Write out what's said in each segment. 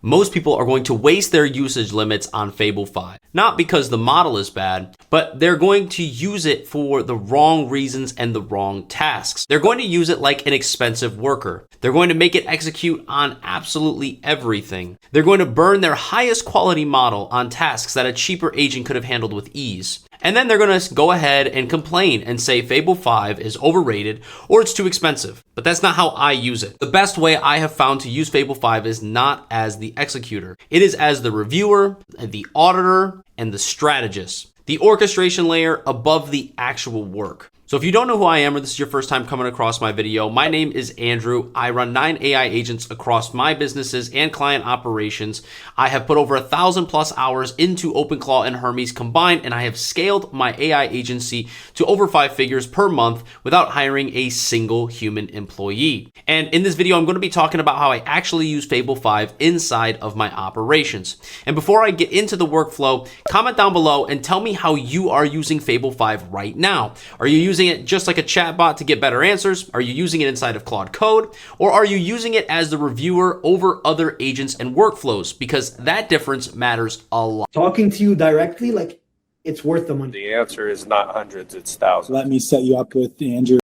Most people are going to waste their usage limits on Fable 5. Not because the model is bad, but they're going to use it for the wrong reasons and the wrong tasks. They're going to use it like an expensive worker. They're going to make it execute on absolutely everything. They're going to burn their highest quality model on tasks that a cheaper agent could have handled with ease. And then they're going to go ahead and complain and say Fable 5 is overrated or it's too expensive. But that's not how I use it. The best way I have found to use Fable 5 is not as the executor. It is as the reviewer, the auditor, and the strategist. The orchestration layer above the actual work. So if you don't know who I am or this is your first time coming across my video, my name is Andrew. I run 9 AI agents across my businesses and client operations. I have put over 1,000+ hours into OpenClaw and Hermes combined, and I have scaled my AI agency to over 5 figures per month without hiring a single human employee. And in this video, I'm going to be talking about how I actually use Fable 5 inside of my operations. And before I get into the workflow, comment down below and tell me how you are using Fable 5 right now. Are you using it just like a chatbot to get better answers? Are you using it inside of Claude Code? Or are you using it as the reviewer over other agents and workflows? Because that difference matters a lot. Talking to you directly, like, it's worth the money. The answer is not hundreds, it's thousands. Let me set you up with Andrew.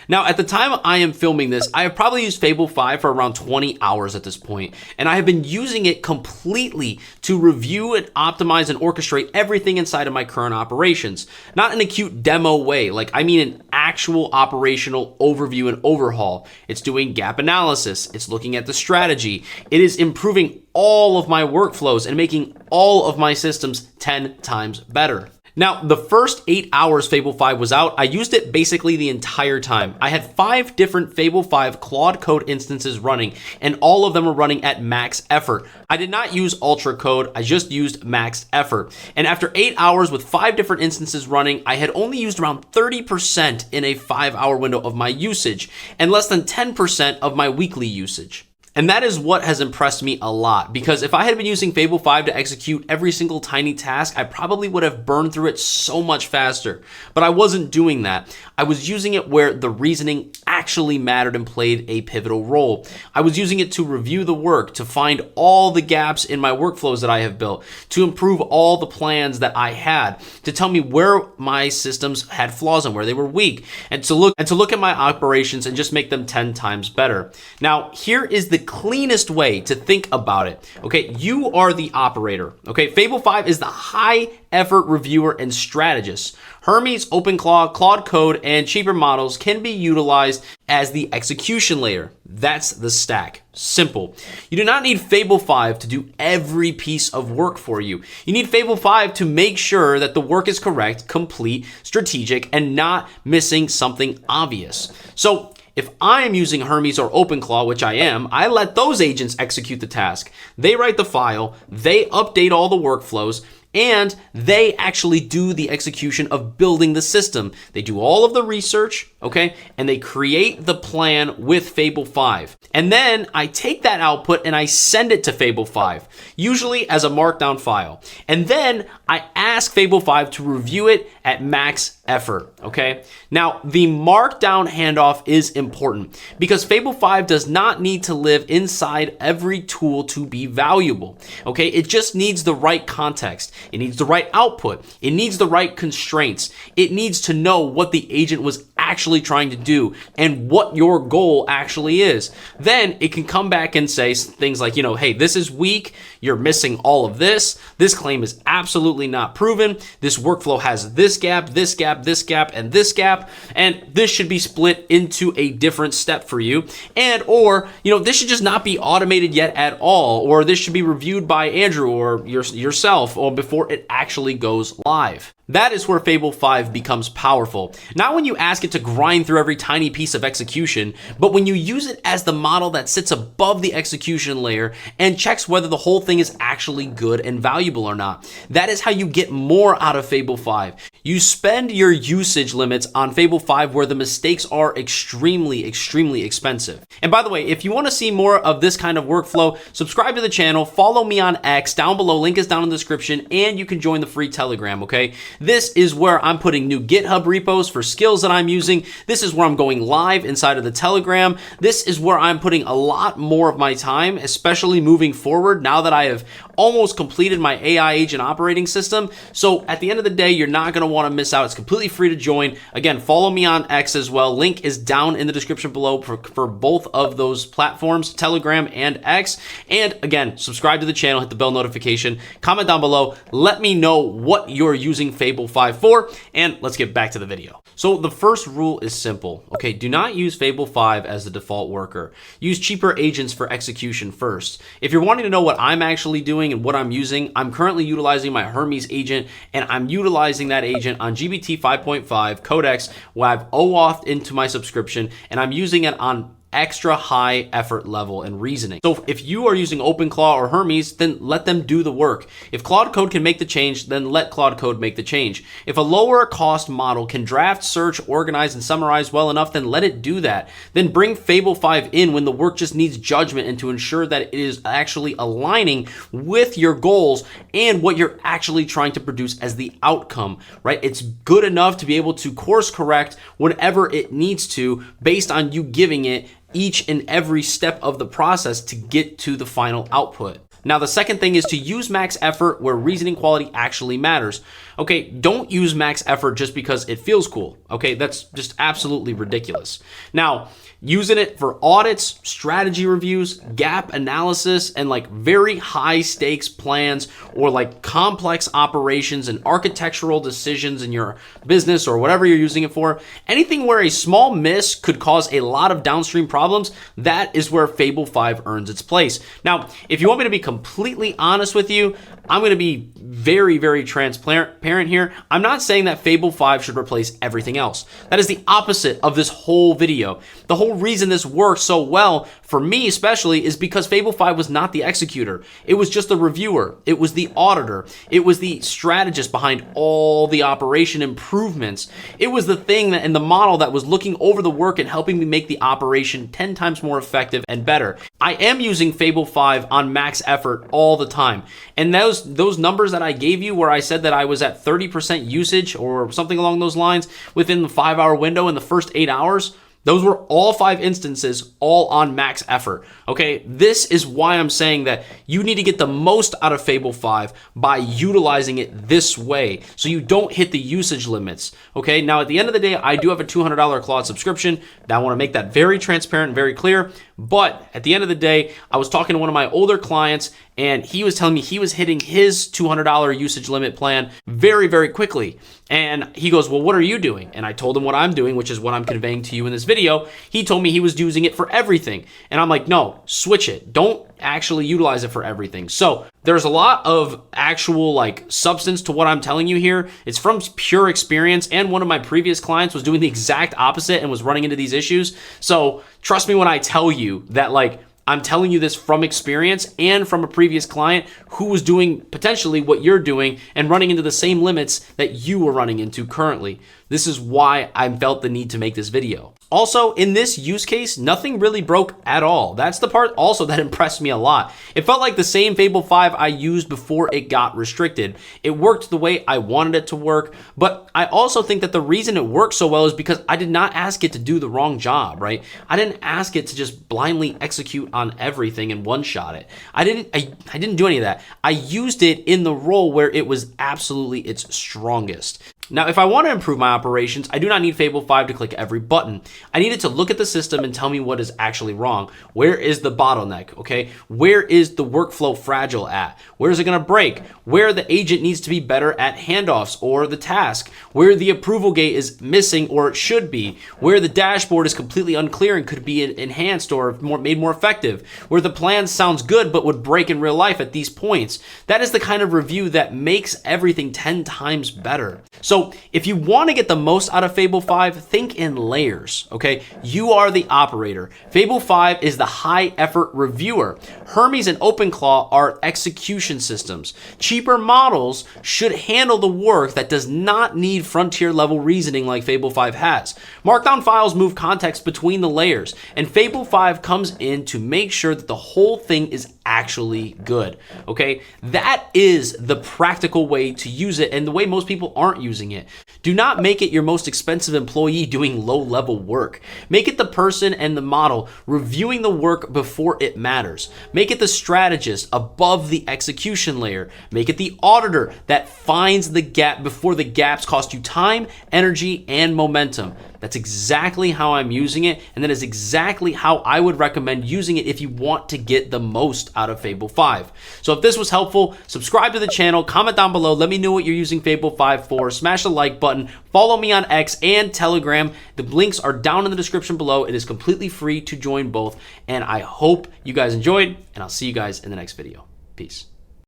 Now, at the time I am filming this, I have probably used Fable 5 for around 20 hours at this point, and I have been using it completely to review and optimize and orchestrate everything inside of my current operations. Not in a cute demo way, like I mean an actual operational overview and overhaul. It's doing gap analysis, it's looking at the strategy, it is improving all of my workflows and making all of my systems 10 times better. Now, the first 8 hours Fable 5 was out, I used it basically the entire time. I had 5 different Fable 5 Claude Code instances running, and all of them were running at max effort. I did not use Ultra Code, I just used max effort. And after 8 hours with 5 different instances running, I had only used around 30% in a 5-hour window of my usage, and less than 10% of my weekly usage. And that is what has impressed me a lot, because if I had been using Fable 5 to execute every single tiny task, I probably would have burned through it so much faster. But I wasn't doing that. I was using it where the reasoning actually mattered and played a pivotal role. I was using it to review the work, to find all the gaps in my workflows that I have built, to improve all the plans that I had, to tell me where my systems had flaws and where they were weak, and to look at my operations and just make them 10 times better. Now, here is the cleanest way to think about it. Okay, you are the operator. Okay, Fable 5 is the high effort reviewer and strategist. Hermes, OpenClaw, Claude Code, and cheaper models can be utilized as the execution layer. That's the stack. Simple. You do not need Fable 5 to do every piece of work for you. You need Fable 5 to make sure that the work is correct, complete, strategic, and not missing something obvious. So, if I am using Hermes or OpenClaw, which I am, I let those agents execute the task. They write the file, they update all the workflows, and they actually do the execution of building the system. They do all of the research, okay, and they create the plan with Fable 5. And then I take that output and I send it to Fable 5, usually as a Markdown file. And then I ask Fable 5 to review it at max effort, okay? Now, the Markdown handoff is important because Fable 5 does not need to live inside every tool to be valuable, okay? It just needs the right context. It needs the right output. It needs the right constraints. It needs to know what the agent was actually trying to do and what your goal actually is. Then it can come back and say things like, hey, this is weak. You're missing all of this. This claim is absolutely not proven. This workflow has this gap, this gap, this gap, and this gap. And this should be split into a different step for you. And, or, this should just not be automated yet at all. Or this should be reviewed by Andrew or yourself or before it actually goes live. That is where Fable 5 becomes powerful. Not when you ask it to grind through every tiny piece of execution, but when you use it as the model that sits above the execution layer and checks whether the whole thing is actually good and valuable or not. That is how you get more out of Fable 5. You spend your usage limits on Fable 5 where the mistakes are extremely expensive. And by the way, if you want to see more of this kind of workflow, subscribe to the channel, follow me on X, down below, link is down in the description, and you can join the free Telegram, okay? This is where I'm putting new GitHub repos for skills that I'm using. This is where I'm going live inside of the Telegram. This is where I'm putting a lot more of my time, especially moving forward now that I have almost completed my AI agent operating system. So at the end of the day, you're not going to want to miss out. It's completely free to join. Again, follow me on X as well. Link is down in the description below for both of those platforms, Telegram and X. And again, subscribe to the channel, hit the bell notification, comment down below, let me know what you're using Fable 5 for, and let's get back to the video. So the first rule is simple, okay? Do not use Fable 5 as the default worker. Use cheaper agents for execution first. If you're wanting to know what I'm actually doing and what I'm using, I'm currently utilizing my Hermes agent, and I'm utilizing that agent on GBT 5.5 Codex where I've OAuth'd into my subscription, and I'm using it on extra high effort level and reasoning. So if you are using OpenClaw or Hermes, then let them do the work. If Claude Code can make the change, then let Claude Code make the change. If a lower cost model can draft, search, organize, and summarize well enough, then let it do that. Then bring Fable 5 in when the work just needs judgment and to ensure that it is actually aligning with your goals and what you're actually trying to produce as the outcome, right? It's good enough to be able to course correct whenever it needs to based on you giving it each and every step of the process to get to the final output. Now, the second thing is to use max effort where reasoning quality actually matters. Okay, don't use max effort just because it feels cool. Okay, that's just absolutely ridiculous. Now, using it for audits, strategy reviews, gap analysis, and like very high stakes plans or like complex operations and architectural decisions in your business or whatever you're using it for, anything where a small miss could cause a lot of downstream problems, that is where Fable 5 earns its place. Now, if you want me to be completely honest with you, I'm going to be very transparent here. I'm not saying that Fable 5 should replace everything else. That is the opposite of this whole video. The whole reason this works so well, for me especially, is because Fable 5 was not the executor. It was just the reviewer. It was the auditor. It was the strategist behind all the operation improvements. It was the thing that in the model that was looking over the work and helping me make the operation 10 times more effective and better. I am using Fable 5 on max effort all the time. And those numbers that I gave you where I said that I was at 30% usage or something along those lines within the 5-hour window in the first 8 hours, those were all 5 instances, all on max effort. Okay, this is why I'm saying that you need to get the most out of Fable 5 by utilizing it this way so you don't hit the usage limits. Okay, now at the end of the day, I do have a $200 Claude subscription. Now I want to make that very transparent and very clear. But at the end of the day, I was talking to one of my older clients and he was telling me he was hitting his $200 usage limit plan very quickly. And he goes, well, what are you doing? And I told him what I'm doing, which is what I'm conveying to you in this video. He told me he was using it for everything. And I'm like, no, switch it. Don't actually utilize it for everything. So there's a lot of actual like substance to what I'm telling you here. It's from pure experience, and one of my previous clients was doing the exact opposite and was running into these issues. So trust me when I tell you that like I'm telling you this from experience and from a previous client who was doing potentially what you're doing and running into the same limits that you were running into currently. This is why I felt the need to make this video. Also, in this use case, nothing really broke at all. That's the part also that impressed me a lot. It felt like the same Fable 5 I used before it got restricted. It worked the way I wanted it to work, but I also think that the reason it worked so well is because I did not ask it to do the wrong job, right? I didn't ask it to just blindly execute on everything and one-shot it. I didn't do any of that. I used it in the role where it was absolutely its strongest. Now, if I want to improve my operations, I do not need Fable 5 to click every button. I need it to look at the system and tell me what is actually wrong. Where is the bottleneck, okay? Where is the workflow fragile at? Where is it going to break? Where the agent needs to be better at handoffs or the task? Where the approval gate is missing or it should be? Where the dashboard is completely unclear and could be enhanced or made more effective? Where the plan sounds good but would break in real life at these points? That is the kind of review that makes everything 10 times better. So So if you want to get the most out of Fable 5, think in layers, okay? You are the operator. Fable 5 is the high effort reviewer. Hermes and OpenClaw are execution systems. Cheaper models should handle the work that does not need frontier level reasoning like Fable 5 has. Markdown files move context between the layers, and Fable 5 comes in to make sure that the whole thing is actually good, okay? That is the practical way to use it and the way most people aren't using it. Do not make it your most expensive employee doing low-level work. Make it the person and the model reviewing the work before it matters. Make it the strategist above the execution layer. Make it the auditor that finds the gap before the gaps cost you time, energy, and momentum. That's exactly how I'm using it, and that is exactly how I would recommend using it if you want to get the most out of Fable 5. So if this was helpful, subscribe to the channel, comment down below, let me know what you're using Fable 5 for, smash the like button, follow me on X and Telegram. The links are down in the description below. It is completely free to join both, and I hope you guys enjoyed, and I'll see you guys in the next video. Peace.